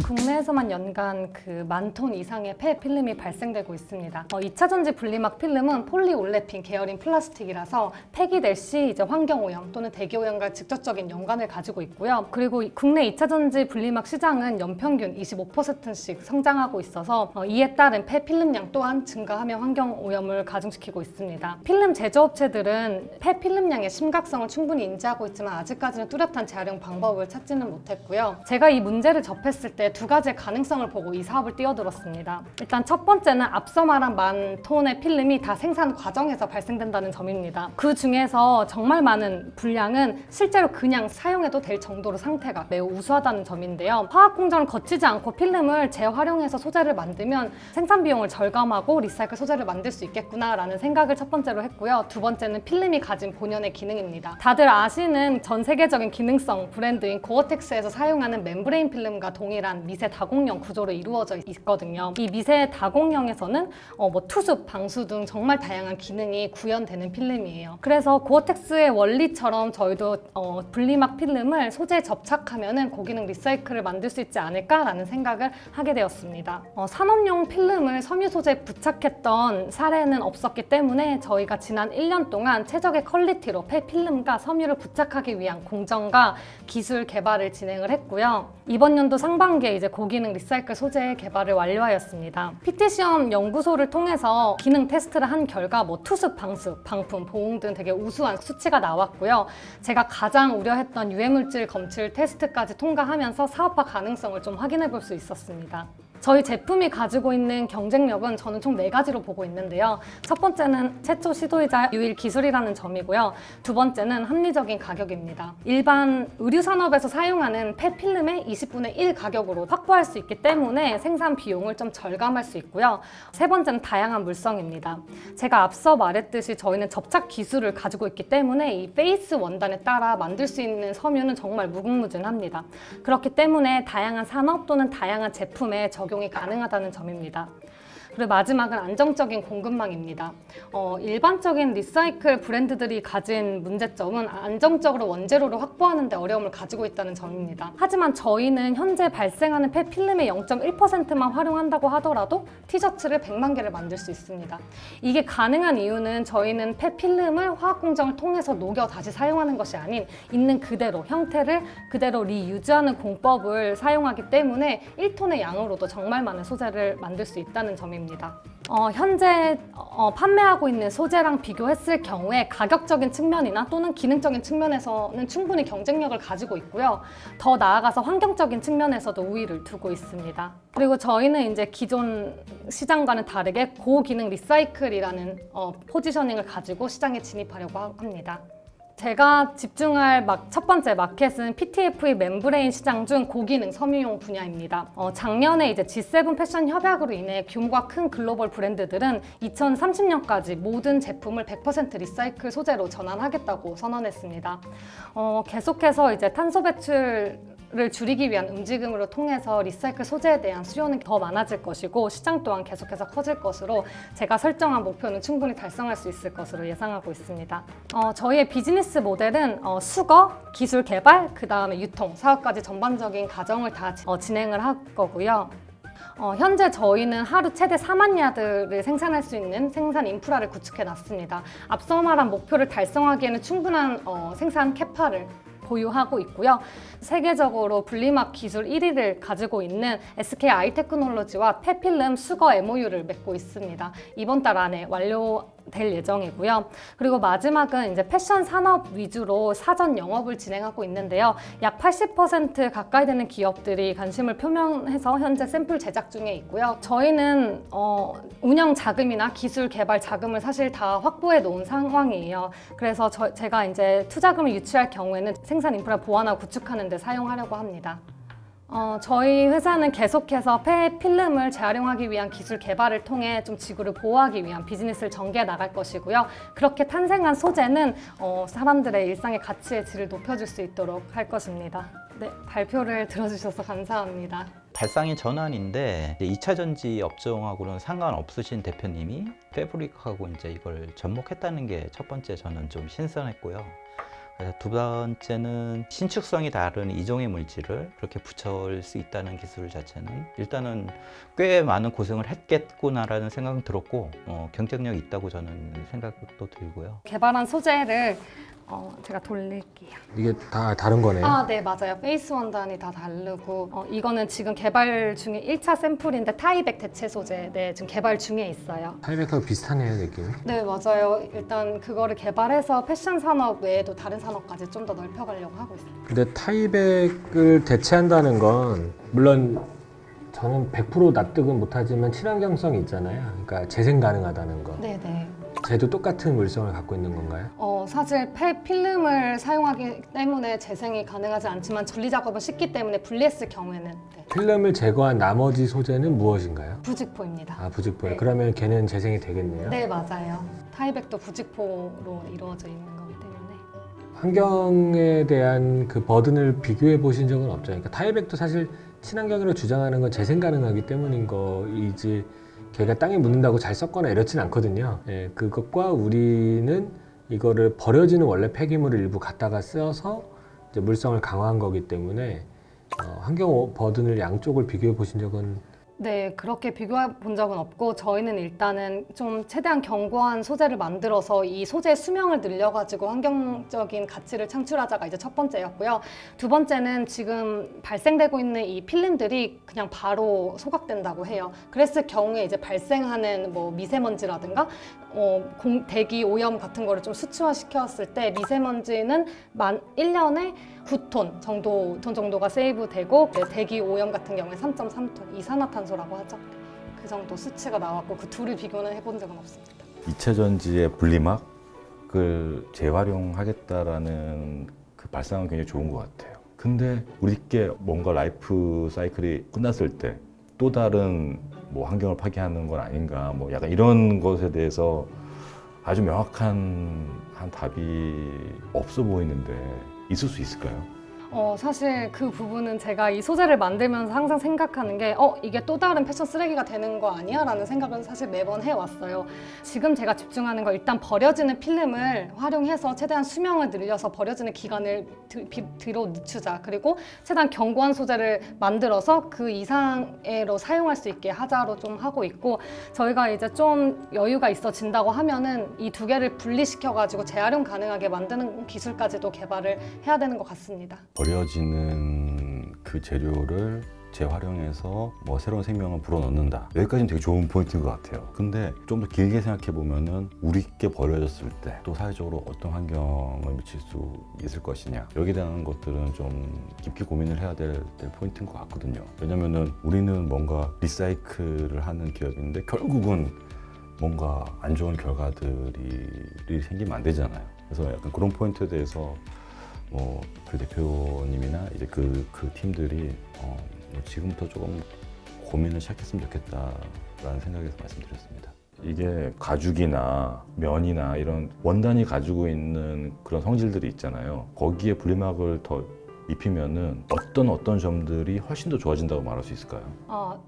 국내에서만 연간 그 10,000톤 이상의 폐 필름이 발생되고 있습니다. 2차 전지 분리막 필름은 폴리올레핀 계열인 플라스틱이라서 폐기될 시 이제 환경오염 또는 대기오염과 직접적인 연관을 가지고 있고요. 그리고 국내 2차 전지 분리막 시장은 연평균 25%씩 성장하고 있어서 이에 따른 폐 필름량 또한 증가하며 환경오염을 가중시키고 있습니다. 필름 제조업체들은 폐 필름량의 심각성을 충분히 인지하고 있지만 아직까지는 뚜렷한 재활용 방법을 찾지는 못했고요. 제가 이 문제를 접했을 때 두 가지의 가능성을 보고 이 사업을 뛰어들었습니다. 일단 첫 번째는 앞서 말한 10,000톤의 필름이 다 생산 과정에서 발생된다는 점입니다. 그 중에서 정말 많은 분량은 실제로 그냥 사용해도 될 정도로 상태가 매우 우수하다는 점인데요. 화학 공정을 거치지 않고 필름을 재활용해서 소재를 만들면 생산 비용을 절감하고 리사이클 소재를 만들 수 있겠구나라는 생각을 첫 번째로 했고요. 두 번째는 필름이 가진 본연의 기능입니다. 다들 아시는 전 세계적인 기능성 브랜드인 고어텍스에서 사용하는 멤브레인 필름과 동일한 미세 다공형 구조로 이루어져 있거든요. 이 미세 다공형에서는 투습, 방수 등 정말 다양한 기능이 구현되는 필름이에요. 그래서 고어텍스의 원리처럼 저희도 분리막 필름을 소재에 접착하면은 고기능 리사이클을 만들 수 있지 않을까라는 생각을 하게 되었습니다. 산업용 필름을 섬유 소재에 부착했던 사례는 없었기 때문에 저희가 지난 1년 동안 최적의 퀄리티로 폐 필름과 섬유를 부착하기 위한 공정과 기술 개발을 진행을 했고요. 이번 연도 상반기에 이제 고기능 리사이클 소재 개발을 완료하였습니다. PT 시험 연구소를 통해서 기능 테스트를 한 결과 투습, 방수, 방풍, 보온 등 되게 우수한 수치가 나왔고요. 제가 가장 우려했던 유해물질 검출 테스트까지 통과하면서 사업화 가능성을 좀 확인해 볼 수 있었습니다. 저희 제품이 가지고 있는 경쟁력은 저는 총 4가지로 보고 있는데요. 첫 번째는 최초 시도이자 유일 기술이라는 점이고요. 두 번째는 합리적인 가격입니다. 일반 의류 산업에서 사용하는 폐 필름의 20분의 1 가격으로 확보할 수 있기 때문에 생산 비용을 좀 절감할 수 있고요. 세 번째는 다양한 물성입니다. 제가 앞서 말했듯이 저희는 접착 기술을 가지고 있기 때문에 이 페이스 원단에 따라 만들 수 있는 섬유는 정말 무궁무진합니다. 그렇기 때문에 다양한 산업 또는 다양한 제품에 적용이 가능하다는 점입니다. 그리고 마지막은 안정적인 공급망입니다. 일반적인 리사이클 브랜드들이 가진 문제점은 안정적으로 원재료를 확보하는 데 어려움을 가지고 있다는 점입니다. 하지만 저희는 현재 발생하는 폐 필름의 0.1%만 활용한다고 하더라도 티셔츠를 100만 개를 만들 수 있습니다. 이게 가능한 이유는 저희는 폐 필름을 화학 공정을 통해서 녹여 다시 사용하는 것이 아닌 있는 그대로 형태를 그대로 리유즈하는 공법을 사용하기 때문에 1톤의 양으로도 정말 많은 소재를 만들 수 있다는 점입니다. 제품입니다. 현재 판매하고 있는 소재랑 비교했을 경우에 가격적인 측면이나 또는 기능적인 측면에서는 충분히 경쟁력을 가지고 있고요. 더 나아가서 환경적인 측면에서도 우위를 두고 있습니다. 그리고 저희는 이제 기존 시장과는 다르게 고기능 리사이클이라는 포지셔닝을 가지고 시장에 진입하려고 합니다. 제가 집중할 첫 번째 마켓은 PTFE 멤브레인 시장 중 고기능 섬유용 분야입니다. 작년에 이제 G7 패션 협약으로 인해 규모가 큰 글로벌 브랜드들은 2030년까지 모든 제품을 100% 리사이클 소재로 전환하겠다고 선언했습니다. 계속해서 이제 탄소 배출을 줄이기 위한 움직임으로 통해서 리사이클 소재에 대한 수요는 더 많아질 것이고 시장 또한 계속해서 커질 것으로 제가 설정한 목표는 충분히 달성할 수 있을 것으로 예상하고 있습니다. 저희의 비즈니스 모델은 수거, 기술 개발, 그 다음에 유통, 사업까지 전반적인 과정을 다 진행을 할 거고요. 현재 저희는 하루 최대 4만 야드를 생산할 수 있는 생산 인프라를 구축해 놨습니다. 앞서 말한 목표를 달성하기에는 충분한 생산 캐파를 보유하고 있고요. 세계적으로 분리막 기술 1위를 가지고 있는 SK 아이테크놀로지와 폐필름 수거 MOU를 맺고 있습니다. 이번 달 안에 완료될 예정이고요. 그리고 마지막은 이제 패션 산업 위주로 사전 영업을 진행하고 있는데요. 약 80% 가까이 되는 기업들이 관심을 표명해서 현재 샘플 제작 중에 있고요. 저희는 운영 자금이나 기술 개발 자금을 사실 다 확보해 놓은 상황이에요. 그래서 제가 이제 투자금을 유치할 경우에는 생산 인프라 보완하고 구축하는 데 사용하려고 합니다. 저희 회사는 계속해서 폐필름을 재활용하기 위한 기술 개발을 통해 좀 지구를 보호하기 위한 비즈니스를 전개해 나갈 것이고요. 그렇게 탄생한 소재는 사람들의 일상의 가치의 질을 높여줄 수 있도록 할 것입니다. 네, 발표를 들어주셔서 감사합니다. 발상의 전환인데 2차 전지 업종하고는 상관없으신 대표님이 패브릭하고 이제 이걸 접목했다는 게 첫 번째 저는 좀 신선했고요. 두 번째는 신축성이 다른 이종의 물질을 그렇게 붙여올 수 있다는 기술 자체는 일단은 꽤 많은 고생을 했겠구나라는 생각은 들었고 경쟁력이 있다고 저는 생각도 들고요. 개발한 소재를 제가 돌릴게요. 이게 다 다른 거네요. 네, 맞아요. 페이스 원단이 다 다르고 이거는 지금 개발 중에 1차 샘플인데 타이백 대체 소재 지금 개발 중에 있어요. 타이백하고 비슷하네요, 느낌이. 네, 맞아요. 일단 그거를 개발해서 패션 산업 외에도 다른 산업까지 좀 더 넓혀가려고 하고 있어요. 근데 타이백을 대체한다는 건 물론 저는 100% 납득은 못하지만 친환경성이 있잖아요. 그러니까 재생 가능하다는 거. 네네. 쟤도 똑같은 물성을 갖고 있는 건가요? 사실 폐필름을 사용하기 때문에 재생이 가능하지 않지만 분리 작업을 쉽기 때문에 분리했을 경우에는 네. 필름을 제거한 나머지 소재는 무엇인가요? 부직포입니다. 부직포요. 네. 그러면 걔는 재생이 되겠네요. 네, 맞아요. 타이백도 부직포로 이루어져 있는 거기 때문에. 환경에 대한 그 버든을 비교해 보신 적은 없죠. 그러니까 타이백도 사실 친환경으로 주장하는 건 재생 가능하기 때문인 거이지 걔가 땅에 묻는다고 잘 썩거나 이렇진 않거든요. 예, 그것과 우리는 이거를 버려지는 원래 폐기물을 일부 갖다가 써서 이제 물성을 강화한 거기 때문에 환경 버든을 양쪽을 비교해 보신 적은 네, 그렇게 비교해 본 적은 없고 저희는 일단은 좀 최대한 견고한 소재를 만들어서 이 소재의 수명을 늘려가지고 환경적인 가치를 창출하자가 이제 첫 번째였고요. 두 번째는 지금 발생되고 있는 이 필름들이 그냥 바로 소각된다고 해요. 그랬을 경우에 이제 발생하는 뭐 미세먼지라든가 대기 오염 같은 거를 좀 수치화시켰을 때 미세먼지는 1년에 9톤 정도가 세이브되고 대기 오염 같은 경우에 3.3톤 이산화탄소라고 하죠. 그 정도 수치가 나왔고 그 둘을 비교는 해본 적은 없습니다. 2차 전지의 분리막을 재활용하겠다라는 그 발상은 굉장히 좋은 것 같아요. 근데 우리께 뭔가 라이프 사이클이 끝났을 때 또 다른 뭐 환경을 파괴하는 건 아닌가 뭐 약간 이런 것에 대해서 아주 명확한 답이 없어 보이는데 있을 수 있을까요? 사실 그 부분은 제가 이 소재를 만들면서 항상 생각하는 게 이게 또 다른 패션 쓰레기가 되는 거 아니야? 라는 생각을 사실 매번 해왔어요. 지금 제가 집중하는 건 일단 버려지는 필름을 활용해서 최대한 수명을 늘려서 버려지는 기간을 뒤로 늦추자. 그리고 최대한 견고한 소재를 만들어서 그 이상으로 사용할 수 있게 하자로 좀 하고 있고 저희가 이제 좀 여유가 있어진다고 하면은 이 두 개를 분리시켜가지고 재활용 가능하게 만드는 기술까지도 개발을 해야 되는 것 같습니다. 버려지는 그 재료를 재활용해서 뭐 새로운 생명을 불어넣는다. 여기까지는 되게 좋은 포인트인 것 같아요. 근데 좀 더 길게 생각해 보면은 우리께 버려졌을 때 또 사회적으로 어떤 환경을 미칠 수 있을 것이냐. 여기에 대한 것들은 좀 깊게 고민을 해야 될 포인트인 것 같거든요. 왜냐면은 우리는 뭔가 리사이클을 하는 기업인데 결국은 뭔가 안 좋은 결과들이 생기면 안 되잖아요. 그래서 약간 그런 포인트에 대해서 그 대표님이나 이제 그 팀들이 지금부터 조금 고민을 시작했으면 좋겠다라는 생각에서 말씀드렸습니다. 이게 가죽이나 면이나 이런 원단이 가지고 있는 그런 성질들이 있잖아요. 거기에 분리막을 더 입히면은 어떤 점들이 훨씬 더 좋아진다고 말할 수 있을까요?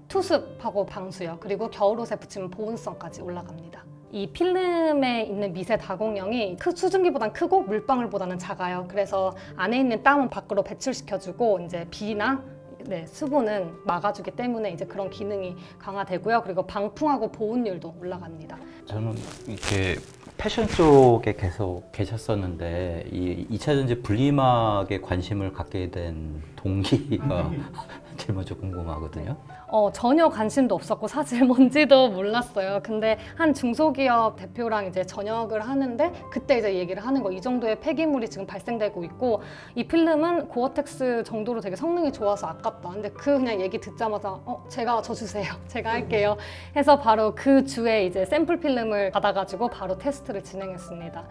투습하고 방수요. 그리고 겨울옷에 붙이면 보온성까지 올라갑니다. 이 필름에 있는 미세 다공형이 수증기보단 크고 물방울보다는 작아요. 그래서 안에 있는 땀은 밖으로 배출시켜주고 이제 비나 수분은 막아주기 때문에 이제 그런 기능이 강화되고요. 그리고 방풍하고 보온율도 올라갑니다. 저는 이렇게 패션 쪽에 계속 계셨었는데 이 2차 전지 분리막에 관심을 갖게 된 동기가 제일 먼저 궁금하거든요. 전혀 관심도 없었고 사실 뭔지도 몰랐어요. 근데 한 중소기업 대표랑 이제 저녁을 하는데 그때 이제 얘기를 하는 거, 이 정도의 폐기물이 지금 발생되고 있고 이 필름은 고어텍스 정도로 되게 성능이 좋아서 아깝다. 근데 그냥 얘기 듣자마자 제가 저 주세요. 제가 할게요. 해서 바로 그 주에 이제 샘플 필름을 받아가지고 바로 테스트를 진행했습니다.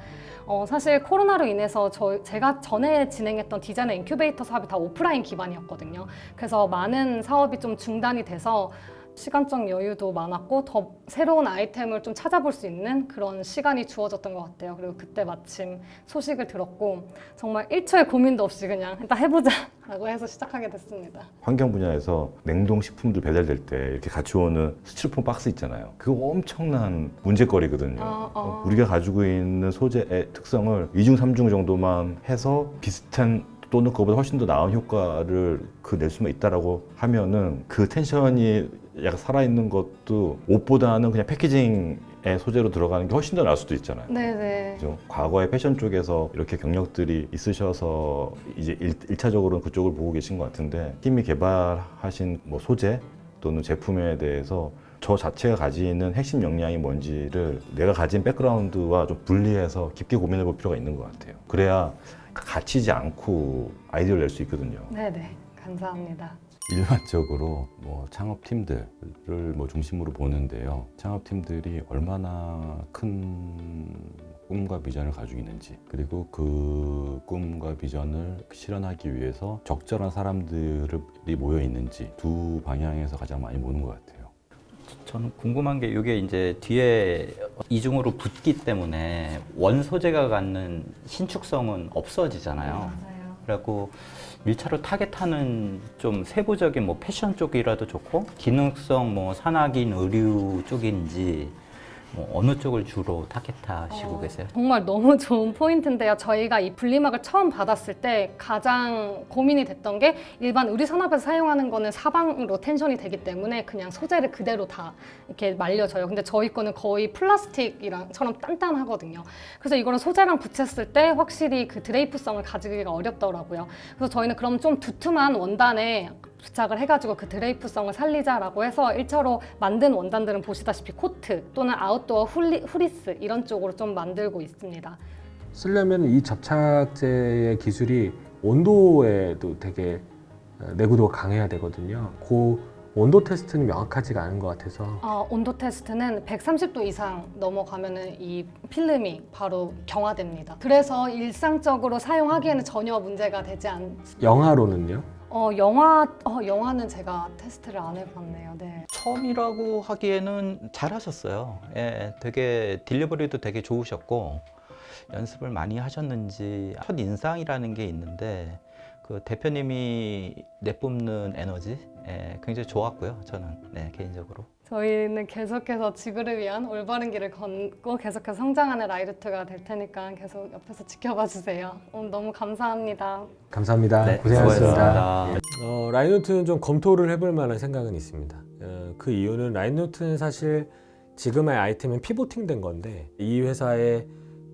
사실 코로나로 인해서 제가 전에 진행했던 디자인 인큐베이터 사업이 다 오프라인 기반이었거든요. 그래서 많은 사업이 좀 중단이 돼서 시간적 여유도 많았고 더 새로운 아이템을 좀 찾아볼 수 있는 그런 시간이 주어졌던 것 같아요. 그리고 그때 마침 소식을 들었고 정말 1초의 고민도 없이 그냥 일단 해보자 라고 해서 시작하게 됐습니다. 환경 분야에서 냉동식품들 배달될 때 이렇게 같이 오는 스티로폼 박스 있잖아요. 그거 엄청난 문제거리거든요. 우리가 가지고 있는 소재의 특성을 2중, 3중 정도만 해서 비슷한 또는 그거보다 훨씬 더 나은 효과를 낼 수만 있다라고 하면은 그 텐션이 약간 살아있는 것도 옷보다는 그냥 패키징의 소재로 들어가는 게 훨씬 더 나을 수도 있잖아요. 네네. 그죠? 과거에 패션 쪽에서 이렇게 경력들이 있으셔서 이제 1차적으로는 그쪽을 보고 계신 것 같은데 팀이 개발하신 뭐 소재 또는 제품에 대해서 저 자체가 가지는 핵심 역량이 뭔지를 내가 가진 백그라운드와 좀 분리해서 깊게 고민해 볼 필요가 있는 것 같아요. 그래야 갇히지 않고 아이디어를 낼 수 있거든요. 네네. 감사합니다. 일반적으로 뭐 창업팀들을 뭐 중심으로 보는데요. 창업팀들이 얼마나 큰 꿈과 비전을 가지고 있는지, 그리고 그 꿈과 비전을 실현하기 위해서 적절한 사람들이 모여 있는지 두 방향에서 가장 많이 보는 것 같아요. 저는 궁금한 게 이게 이제 뒤에 이중으로 붙기 때문에 원 소재가 갖는 신축성은 없어지잖아요. 맞아요. 그리고 밀차로 타겟하는 좀 세부적인 뭐 패션 쪽이라도 좋고 기능성 뭐 산악인 의류 쪽인지 뭐 어느 쪽을 주로 타겟하시고 계세요? 정말 너무 좋은 포인트인데요. 저희가 이 분리막을 처음 받았을 때 가장 고민이 됐던 게 일반 의류 산업에서 사용하는 거는 사방으로 텐션이 되기 때문에 그냥 소재를 그대로 다 이렇게 말려줘요. 근데 저희 거는 거의 플라스틱이랑처럼 단단하거든요. 그래서 이거를 소재랑 붙였을 때 확실히 그 드레이프성을 가지기가 어렵더라고요. 그래서 저희는 그럼 좀 두툼한 원단에 부착을 해가지고 그 드레이프성을 살리자라고 해서 1차로 만든 원단들은 보시다시피 코트 또는 아웃도어 후리스 이런 쪽으로 좀 만들고 있습니다. 쓰려면 이 접착제의 기술이 온도에도 되게 내구도가 강해야 되거든요. 그 온도 테스트는 명확하지가 않은 것 같아서. 온도 테스트는 130도 이상 넘어가면은 이 필름이 바로 경화됩니다. 그래서 일상적으로 사용하기에는 전혀 문제가 되지 않습니다. 영하로는요? 영화는 제가 테스트를 안 해봤네요. 네. 처음이라고 하기에는 잘하셨어요. 예, 되게 딜리버리도 되게 좋으셨고 연습을 많이 하셨는지 첫 인상이라는 게 있는데 그 대표님이 내뿜는 에너지 굉장히 좋았고요. 저는 개인적으로. 저희는 계속해서 지구를 위한 올바른 길을 걷고 계속해서 성장하는 라이루트가 될 테니까 계속 옆에서 지켜봐 주세요. 오늘 너무 감사합니다. 감사합니다. 네, 고생하셨습니다. 수고하셨습니다. 라인노트는 좀 검토를 해볼 만한 생각은 있습니다. 그 이유는 라인노트는 사실 지금의 아이템은 피보팅 된 건데 이 회사에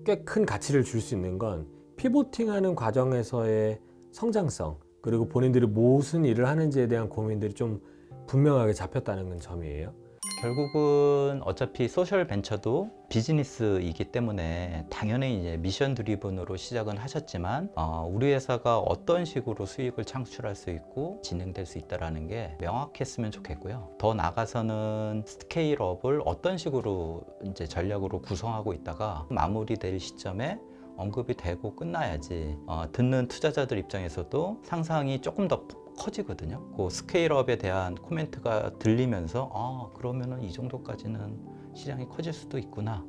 꽤 큰 가치를 줄 수 있는 건 피보팅하는 과정에서의 성장성, 그리고 본인들이 무슨 일을 하는지에 대한 고민들이 좀 분명하게 잡혔다는 점이에요. 결국은 어차피 소셜 벤처도 비즈니스이기 때문에 당연히 이제 미션 드리븐으로 시작은 하셨지만 우리 회사가 어떤 식으로 수익을 창출할 수 있고 진행될 수 있다는 게 명확했으면 좋겠고요. 더 나아가서는 스케일업을 어떤 식으로 이제 전략으로 구성하고 있다가 마무리될 시점에 언급이 되고 끝나야지 듣는 투자자들 입장에서도 상상이 조금 더 커지거든요. 그 스케일업에 대한 코멘트가 들리면서 그러면은 이 정도까지는 시장이 커질 수도 있구나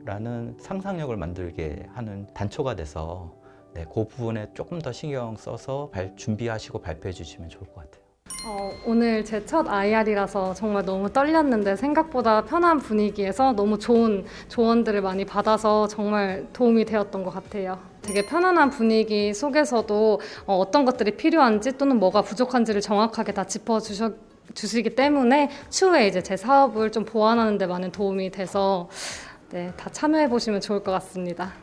라는 상상력을 만들게 하는 단초가 돼서 네, 그 부분에 조금 더 신경 써서 준비하시고 발표해 주시면 좋을 것 같아요. 오늘 제 첫 IR이라서 정말 너무 떨렸는데 생각보다 편한 분위기에서 너무 좋은 조언들을 많이 받아서 정말 도움이 되었던 것 같아요. 되게 편안한 분위기 속에서도 어떤 것들이 필요한지 또는 뭐가 부족한지를 정확하게 다 짚어주시기 때문에 추후에 이제 제 사업을 좀 보완하는 데 많은 도움이 돼서 네, 다 참여해 보시면 좋을 것 같습니다.